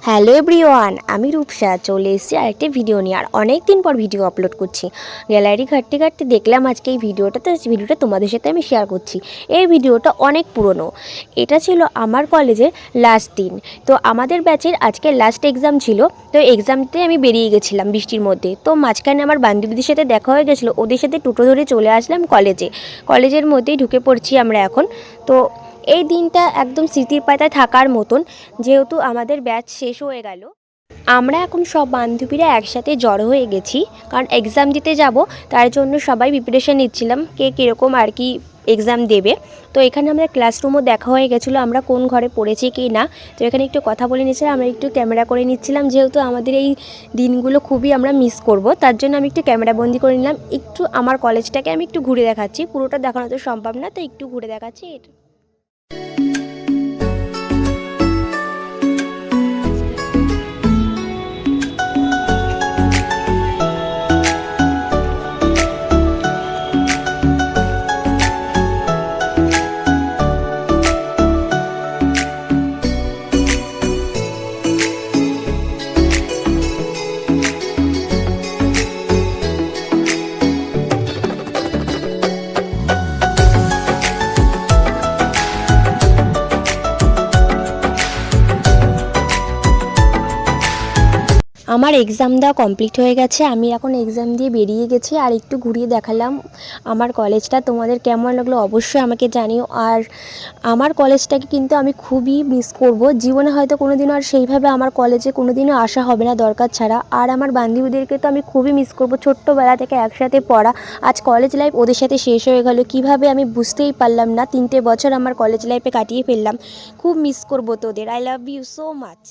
Hello everyone, আমি রূপসা চলে এসেছি আরেকটি ভিডিও নিয়ে। আর অনেক দিন পর ভিডিও আপলোড করছি। গ্যালারি ঘাঁটতে ঘাঁটতে দেখলাম আজকে এই ভিডিওটা তোমাদের সাথে আমি শেয়ার করছি। এই ভিডিওটা অনেক পুরনো। এটা ছিল আমার কলেজের লাস্ট দিন। তো আমাদের ব্যাচের আজকে লাস্ট এক্সাম ছিল। তো এক্সামতে আমি বেরিয়ে গেছিলাম বৃষ্টির মধ্যে। তো মাঝখানে আমার বান্ধবীদের সাথে দেখা হয়ে গেছিলো, ওদের সাথে টোটো ধরে চলে আসলাম কলেজের মধ্যেই ঢুকে পড়ছি আমরা এখন। তো এই দিনটা একদম স্মৃতির পাতায় থাকার মতন, যেহেতু আমাদের ব্যাচ শেষ হয়ে গেল। আমরা এখন সব বান্ধবীরা একসাথে জড়ো হয়ে গেছি, কারণ এক্সাম দিতে যাব। তার জন্য সবাই প্রিপারেশান নিচ্ছিলাম কে কীরকম আর কি এক্সাম দেবে। তো এখানে আমাদের ক্লাসরুমও দেখা হয়ে গেছিলো, আমরা কোন ঘরে পড়েছি কি না। তো এখানে একটু কথা বলে নিচ্ছিলাম, আমরা একটু ক্যামেরা করে নিচ্ছিলাম, যেহেতু আমাদের এই দিনগুলো খুবই আমরা মিস করব। তার জন্য আমি একটু ক্যামেরা বন্দি করে নিলাম। একটু আমার কলেজটাকে আমি একটু ঘুরে দেখাচ্ছি, পুরোটা দেখানো তো সম্ভব না, তো একটু ঘুরে দেখাচ্ছি। আমার এক্সাম দেওয়া কমপ্লিট হয়ে গেছে, আমি এখন এক্সাম দিয়ে বেরিয়ে গেছি। আর একটু ঘুরিয়ে দেখালাম আমার কলেজটা। তোমাদের কেমন লাগলো অবশ্যই আমাকে জানিও। আর আমার কলেজটাকে কিন্তু আমি খুবই মিস করব। জীবনে হয়তো কোনো দিনও আর সেইভাবে আমার কলেজে কোনো দিনও আসা হবে না দরকার ছাড়া। আর আমার বান্ধবীদেরকে তো আমি খুবই মিস করব, ছোট্টোবেলা থেকে একসাথে পড়া। আজ কলেজ লাইফ ওদের সাথে শেষ হয়ে গেল, কিভাবে আমি বুঝতেই পারলাম না। 3টে বছর আমার কলেজ লাইফে কাটিয়ে ফেললাম। খুব মিস করব তোদের। I love you so much.